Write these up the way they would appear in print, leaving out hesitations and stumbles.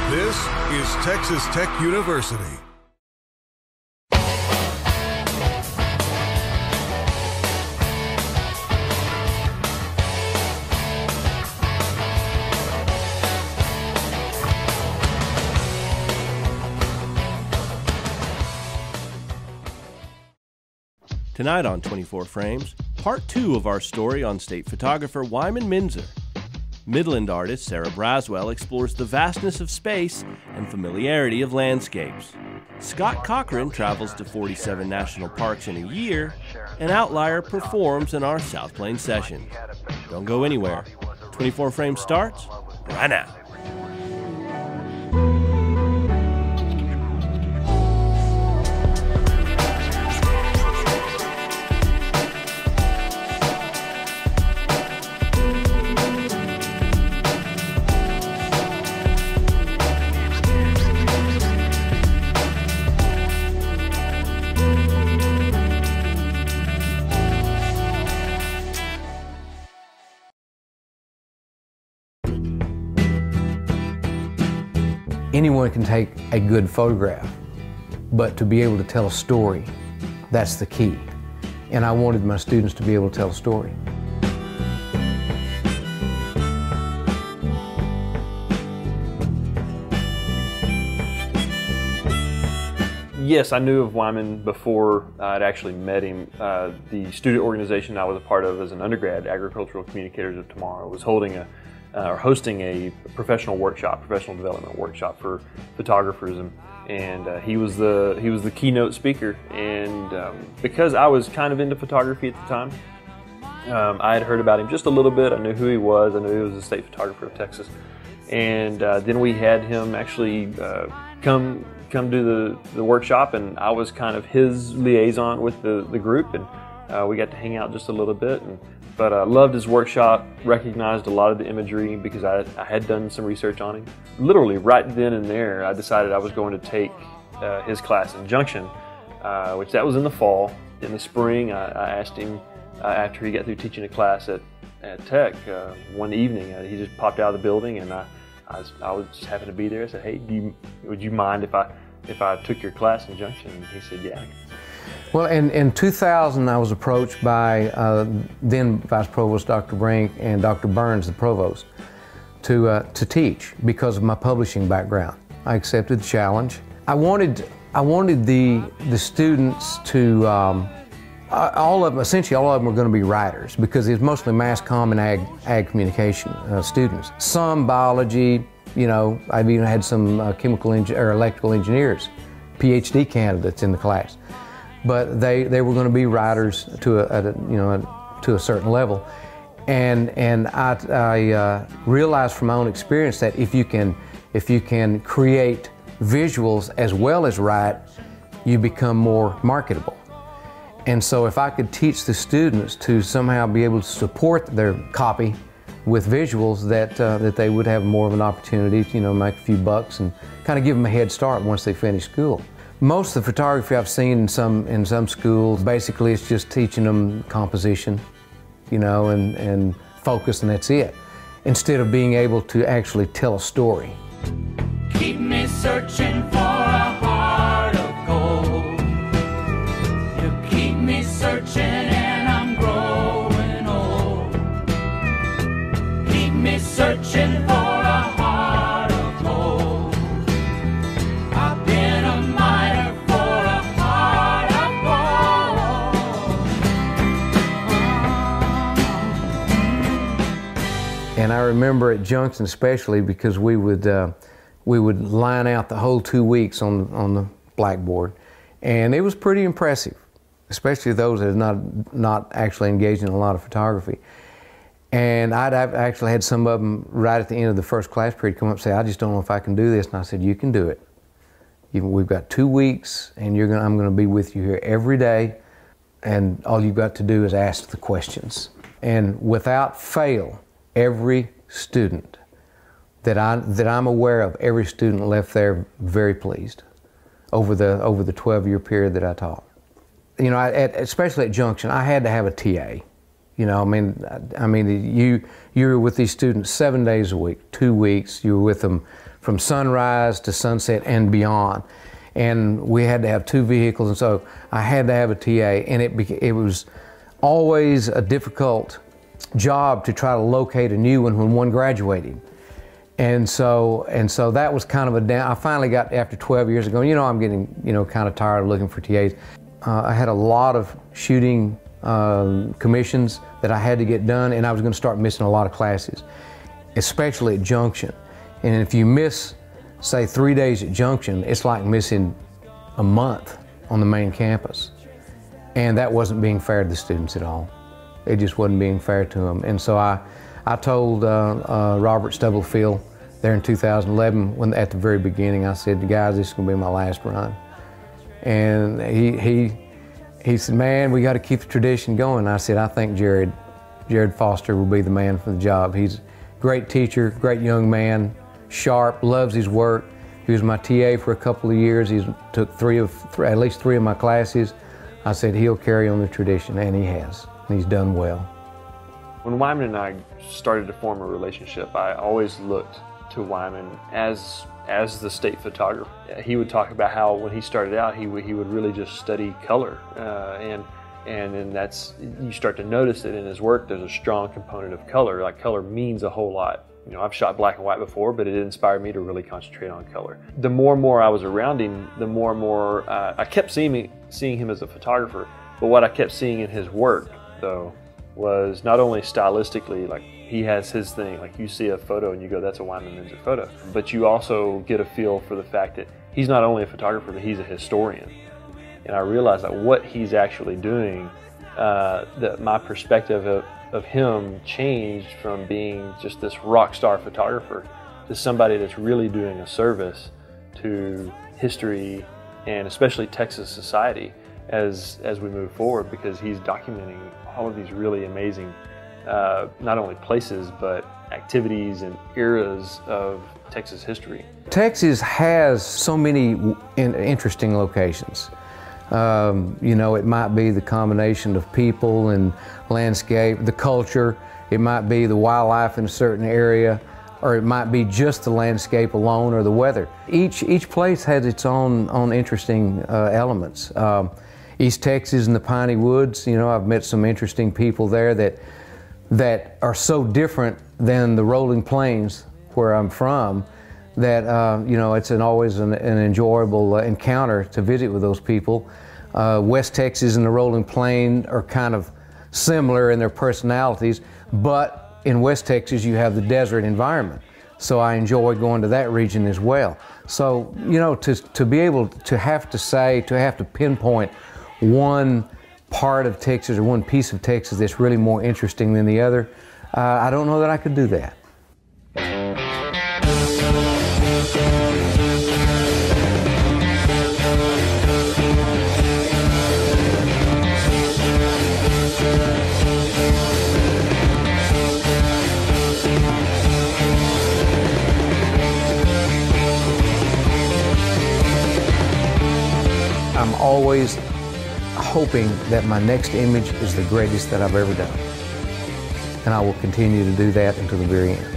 This is Texas Tech University. Tonight on 24 Frames, part 2 of our story on state photographer Wyman Minzer. Midland artist Sarah Braswell explores the vastness of space and familiarity of landscapes. Scott Cochran travels to 47 national parks in a year, and Outlier performs in our South Plains session. Don't go anywhere. 24 Frames starts right now. Anyone can take a good photograph, but to be able to tell a story, that's the key. And I wanted my students to be able to tell a story. Yes, I knew of Wyman before I'd actually met him. The student organization I was a part of as an undergrad, Agricultural Communicators of Tomorrow, was hosting a professional development workshop for photographers, and he was the keynote speaker. And because I was kind of into photography at the time, I had heard about him just a little bit. I knew who he was. I knew he was a state photographer of Texas. And then we had him actually come do the workshop, and I was kind of his liaison with the group, and we got to hang out just a little bit. But I loved his workshop, recognized a lot of the imagery because I had done some research on him. Literally right then and there, I decided I was going to take his class in Junction, which that was in the fall. In the spring, I asked him, after he got through teaching a class at Tech, one evening, he just popped out of the building, and I was just happened to be there. I said, "Hey, would you mind if I took your class in Junction?" And he said, "Yeah." Well, in 2000, I was approached by then Vice Provost Dr. Brink and Dr. Burns, the Provost, to teach because of my publishing background. I accepted the challenge. I wanted the students to, essentially all of them were going to be writers because it's mostly mass comm and ag communication students. Some biology, I've even had some chemical or electrical engineers, PhD candidates in the class. But they were going to be writers to a certain level, and I realized from my own experience that if you can create visuals as well as write, you become more marketable. And so if I could teach the students to somehow be able to support their copy with visuals, that they would have more of an opportunity to make a few bucks and kind of give them a head start once they finish school. Most of the photography I've seen in some schools, basically it's just teaching them composition, and focus, and that's it, instead of being able to actually tell a story. Keep me searching for a heart of gold. You keep me searching and I'm growing old. Keep me searching for a heart of gold. I've been a miner for a heart of gold. And I remember at Junction especially because we would line out the whole 2 weeks on the blackboard, and it was pretty impressive, especially those that had not actually engaged in a lot of photography. And I'd actually had some of them right at the end of the first class period come up and say, "I just don't know if I can do this." And I said, "You can do it. We've got 2 weeks, and I'm going to be with you here every day, and all you've got to do is ask the questions." And without fail, every student that I'm aware of, every student left there very pleased over the 12-year period that I taught. Especially at Junction, I had to have a TA. You know, I mean, you're with these students 7 days a week, 2 weeks. You were with them from sunrise to sunset and beyond. And we had to have 2 vehicles, and so I had to have a TA, and it was always a difficult job to try to locate a new one when one graduated. And so that was kind of a down. I finally got, after 12 years ago, you know, I'm getting, you know, kind of tired of looking for TAs. I had a lot of shooting commissions that I had to get done, and I was going to start missing a lot of classes, especially at Junction. And if you miss, say, 3 days at Junction, it's like missing a month on the main campus. And that wasn't being fair to the students at all. It just wasn't being fair to them. And so I told Robert Stubblefield there in 2011, when at the very beginning, I said, guys, this is going to be my last run. And he said, man, we got to keep the tradition going. I said, I think Jared Foster will be the man for the job. He's a great teacher, great young man, sharp, loves his work. He was my TA for a couple of years. He took at least three of my classes. I said, he'll carry on the tradition, and he has. And he's done well. When Wyman and I started to form a relationship, I always looked to Wyman as the state photographer. He would talk about how when he started out, he would really just study color, and then you start to notice that in his work there's a strong component of color. Like, color means a whole lot. You know, I've shot black and white before, but it inspired me to really concentrate on color. The more and more I was around him, the more and more I kept seeing him as a photographer. But what I kept seeing in his work, though, was not only stylistically, like, he has his thing, like you see a photo and you go, that's a Wyman Minzer photo. But you also get a feel for the fact that he's not only a photographer, but he's a historian. And I realized that what he's actually doing, that my perspective of him changed from being just this rock star photographer to somebody that's really doing a service to history and especially Texas society as we move forward, because he's documenting all of these really amazing not only places but activities and eras of Texas history. Texas has so many interesting locations. You know, it might be the combination of people and landscape, the culture, it might be the wildlife in a certain area, or it might be just the landscape alone or the weather. Each place has its own interesting elements. East Texas and the Piney Woods, you know, I've met some interesting people there that are so different than the rolling plains where I'm from, that you know, it's always an enjoyable encounter to visit with those people. West Texas and the rolling plain are kind of similar in their personalities, but in West Texas you have the desert environment, so I enjoy going to that region as well. So, you know, to be able to have to pinpoint one part of Texas or one piece of Texas that's really more interesting than the other, I don't know that I could do that. I'm always hoping that my next image is the greatest that I've ever done. And I will continue to do that until the very end.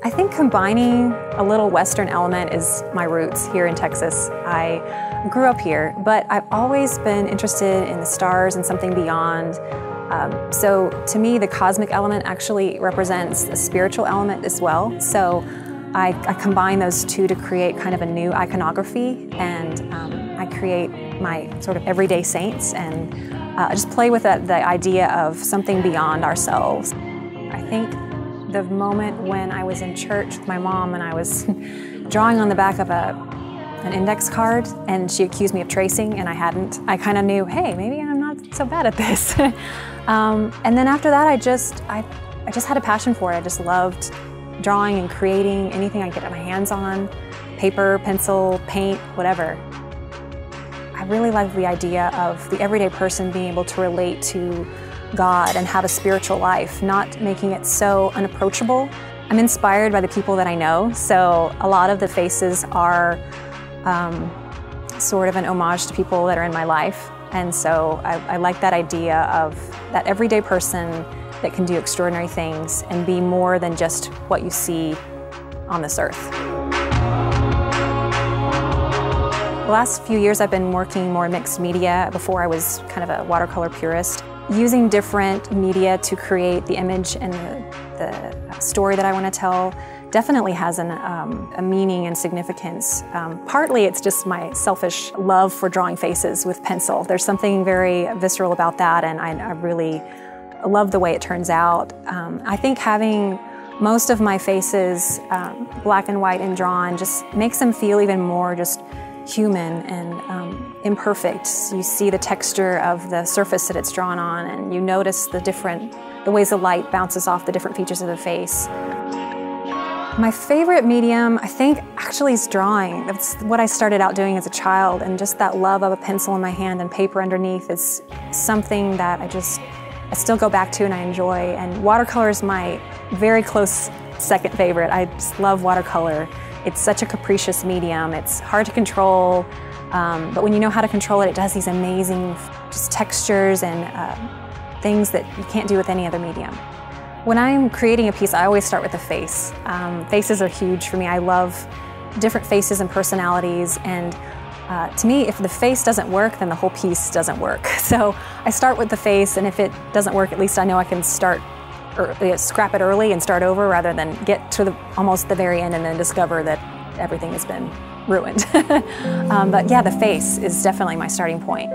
I think combining a little Western element is my roots here in Texas. I grew up here, but I've always been interested in the stars and something beyond. So to me, the cosmic element actually represents a spiritual element as well. So I combine those two to create kind of a new iconography, and I create my sort of everyday saints, and I just play with the idea of something beyond ourselves. I think the moment when I was in church with my mom and I was drawing on the back of an index card, and she accused me of tracing and I hadn't, I kind of knew, hey, maybe I'm not so bad at this. And then after that, I just had a passion for it. I just loved drawing and creating anything I could get my hands on, paper, pencil, paint, whatever. I really love the idea of the everyday person being able to relate to God and have a spiritual life, not making it so unapproachable. I'm inspired by the people that I know, so a lot of the faces are sort of an homage to people that are in my life. And so I like that idea of that everyday person that can do extraordinary things and be more than just what you see on this earth. The last few years I've been working more mixed media. Before I was kind of a watercolor purist. Using different media to create the image and the story that I want to tell definitely has a meaning and significance. Partly it's just my selfish love for drawing faces with pencil. There's something very visceral about that, and I really love the way it turns out. I think having most of my faces black and white and drawn just makes them feel even more just human and imperfect. You see the texture of the surface that it's drawn on, and you notice the ways the light bounces off the different features of the face. My favorite medium, I think, actually is drawing. That's what I started out doing as a child, and just that love of a pencil in my hand and paper underneath is something that I still go back to and I enjoy. And watercolor is my very close second favorite. I just love watercolor. It's such a capricious medium. It's hard to control, but when you know how to control it, it does these amazing just textures and things that you can't do with any other medium. When I'm creating a piece, I always start with the face. Faces are huge for me. I love different faces and personalities, and to me, if the face doesn't work, then the whole piece doesn't work. So I start with the face, and if it doesn't work, at least I know I can scrap it early and start over rather than get to almost the very end and then discover that everything has been ruined. But yeah, the face is definitely my starting point.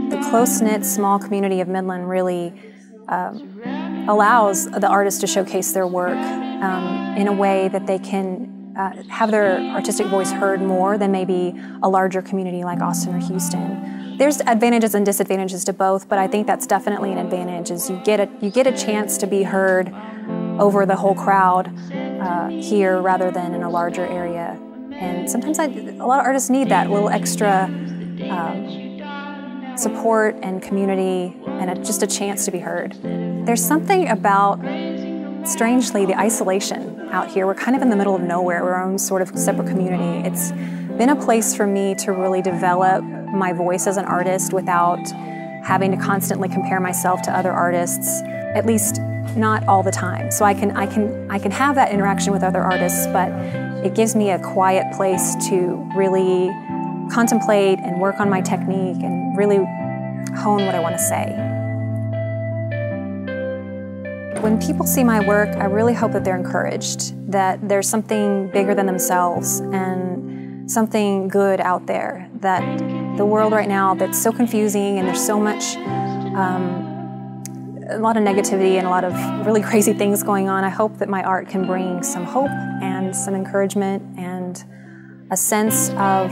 The close-knit, small community of Midland really allows the artists to showcase their work in a way that they can have their artistic voice heard more than maybe a larger community like Austin or Houston. There's advantages and disadvantages to both, but I think that's definitely an advantage, is you get a chance to be heard over the whole crowd here rather than in a larger area. And sometimes a lot of artists need that little extra support and community and just a chance to be heard. There's something about, strangely, the isolation out here. We're kind of in the middle of nowhere. We're our own sort of separate community. It's been a place for me to really develop my voice as an artist without having to constantly compare myself to other artists, at least not all the time. So I can have that interaction with other artists, but it gives me a quiet place to really contemplate and work on my technique and really hone what I want to say. When people see my work, I really hope that they're encouraged, that there's something bigger than themselves and something good out there, that the world right now that's so confusing and there's so much, a lot of negativity and a lot of really crazy things going on. I hope that my art can bring some hope and some encouragement and a sense of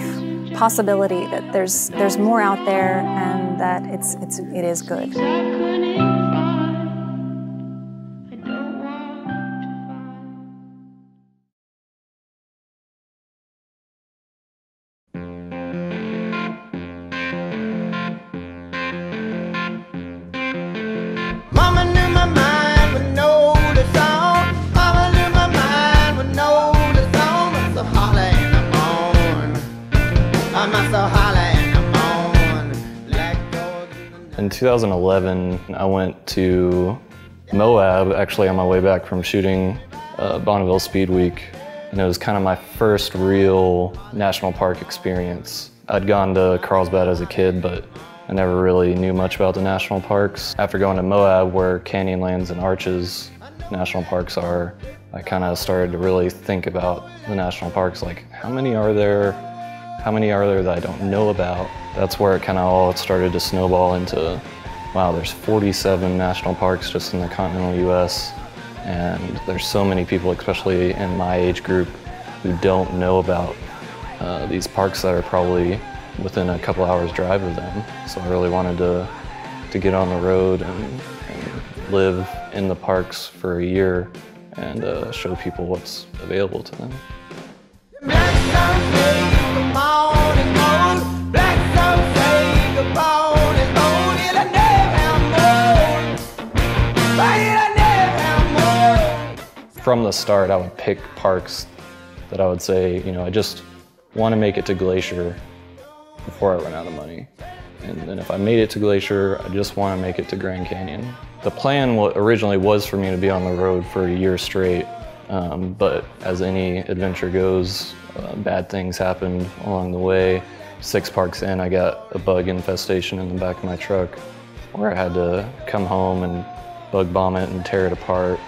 possibility, that there's more out there and that it is good. Mama knew my mind would know the song. Mama knew my mind would know the song. I'm so holly in the morning. I'm so holly in the morning. Like dogs in the In 2011, I went to Moab, actually on my way back from shooting Bonneville Speed Week. And it was kind of my first real national park experience. I'd gone to Carlsbad as a kid, but I never really knew much about the national parks. After going to Moab, where Canyonlands and Arches national parks are, I kind of started to really think about the national parks, like how many are there how many are there that I don't know about? That's where it kind of all started to snowball into, wow, there's 47 national parks just in the continental US, and there's so many people, especially in my age group, who don't know about these parks that are probably within a couple hours drive of them. So I really wanted to get on the road and live in the parks for a year and show people what's available to them. Black sun says the morning moon. Black sun says the morning moon. It'll never have more. It'll never have more. From the start, I would pick parks that I would say, you know, I just want to make it to Glacier before I run out of money. And then if I made it to Glacier, I just want to make it to Grand Canyon. The plan originally was for me to be on the road for a year straight, but as any adventure goes, bad things happened along the way. 6 parks in, I got a bug infestation in the back of my truck where I had to come home and bug bomb it and tear it apart,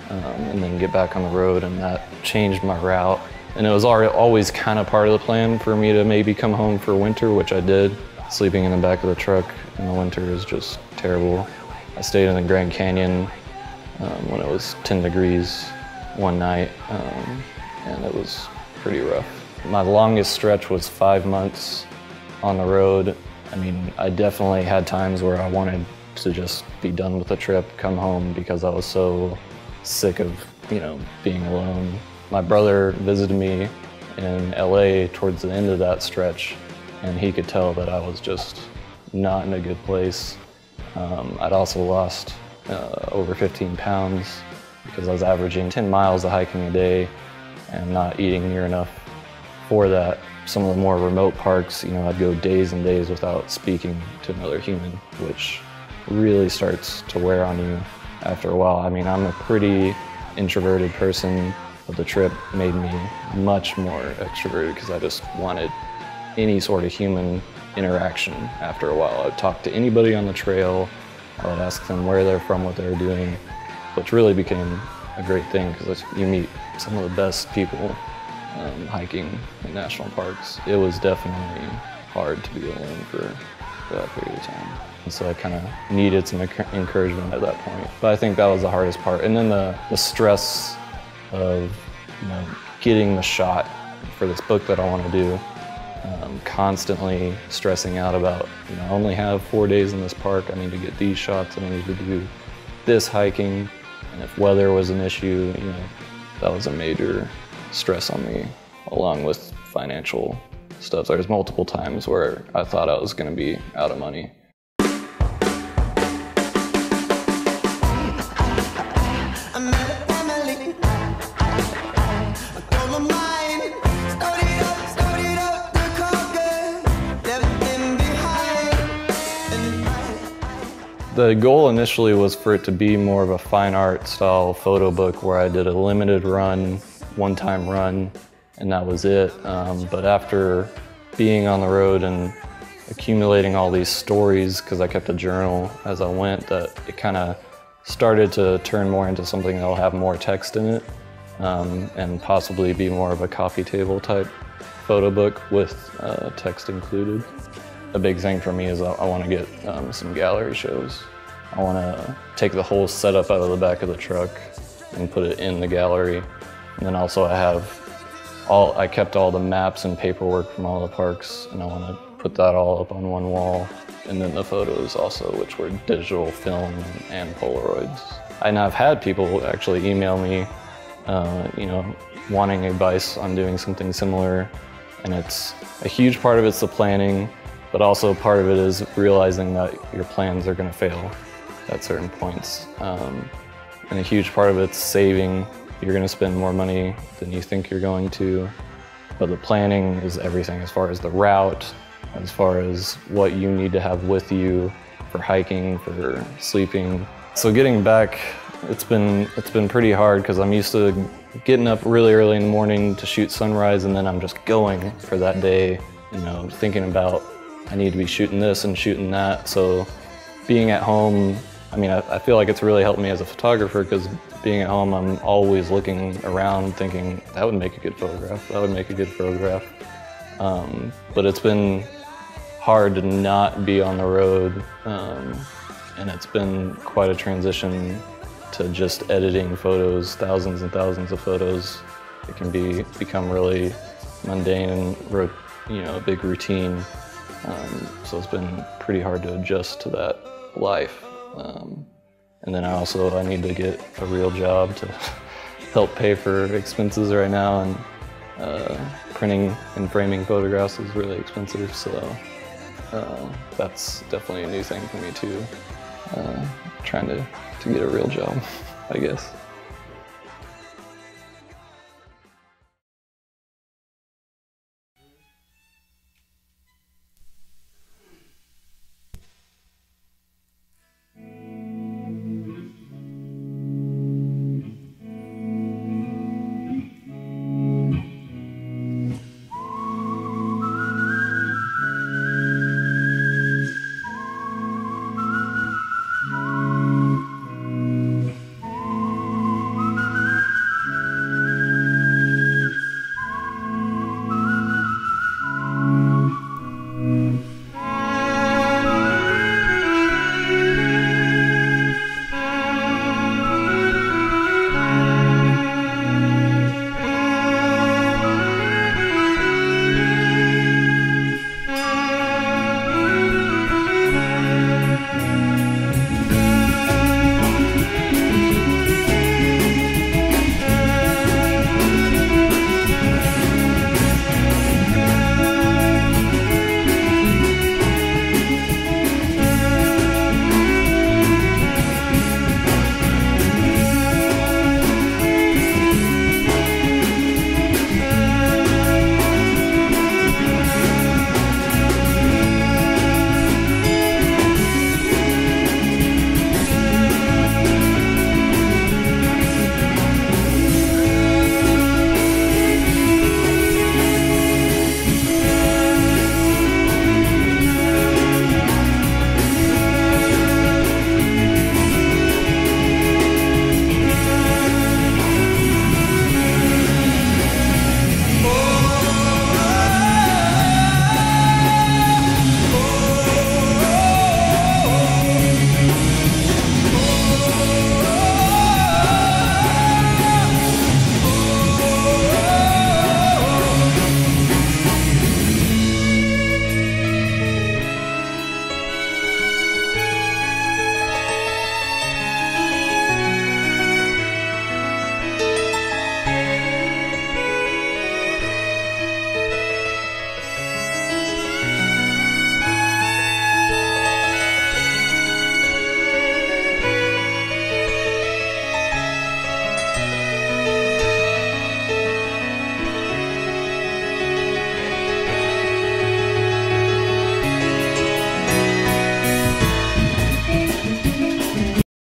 and then get back on the road, and that changed my route. And it was always kind of part of the plan for me to maybe come home for winter, which I did. Sleeping in the back of the truck in the winter is just terrible. I stayed in the Grand Canyon when it was 10 degrees one night, and it was pretty rough. My longest stretch was 5 months on the road. I mean, I definitely had times where I wanted to just be done with the trip, come home, because I was so sick of, you know, being alone. My brother visited me in LA towards the end of that stretch, and he could tell that I was just not in a good place. I'd also lost over 15 pounds because I was averaging 10 miles of hiking a day and not eating near enough for that. Some of the more remote parks, you know, I'd go days and days without speaking to another human, which really starts to wear on you after a while. I mean, I'm a pretty introverted person, but the trip made me much more extroverted because I just wanted any sort of human interaction after a while. I'd talk to anybody on the trail, I would ask them where they're from, what they're doing, which really became a great thing because you meet some of the best people hiking in national parks. It was definitely hard to be alone for that period of time. And so I kind of needed some encouragement at that point. But I think that was the hardest part. And then the stress of, you know, getting the shot for this book that I want to do. Constantly stressing out about, you know, I only have 4 days in this park, I need to get these shots, and I need to do this hiking, and if weather was an issue, you know, that was a major stress on me, along with financial stuff. There's multiple times where I thought I was going to be out of money. The goal initially was for it to be more of a fine art style photo book where I did a limited run, one-time run, and that was it. But after being on the road and accumulating all these stories, because I kept a journal as I went, that it kind of started to turn more into something that'll have more text in it, and possibly be more of a coffee table type photo book with text included. A big thing for me is I want to get some gallery shows. I want to take the whole setup out of the back of the truck and put it in the gallery. And then also I kept all the maps and paperwork from all the parks, and I want to put that all up on one wall. And then the photos also, which were digital film and Polaroids. And I've had people actually email me, you know, wanting advice on doing something similar. And it's a huge part of it's the planning, but also part of it is realizing that your plans are going to fail at certain points. And a huge part of it's saving. You're going to spend more money than you think you're going to, but the planning is everything as far as the route, as far as what you need to have with you for hiking, for sleeping. So getting back, it's been pretty hard because I'm used to getting up really early in the morning to shoot sunrise, and then I'm just going for that day, you know, thinking about I need to be shooting this and shooting that. So being at home, I mean, I feel like it's really helped me as a photographer because being at home, I'm always looking around thinking, that would make a good photograph, that would make a good photograph. But it's been hard to not be on the road, and it's been quite a transition to just editing photos, thousands and thousands of photos. It can become really mundane and a big routine. So it's been pretty hard to adjust to that life. And then I need to get a real job to help pay for expenses right now, and printing and framing photographs is really expensive, so that's definitely a new thing for me too. Trying to get a real job, I guess.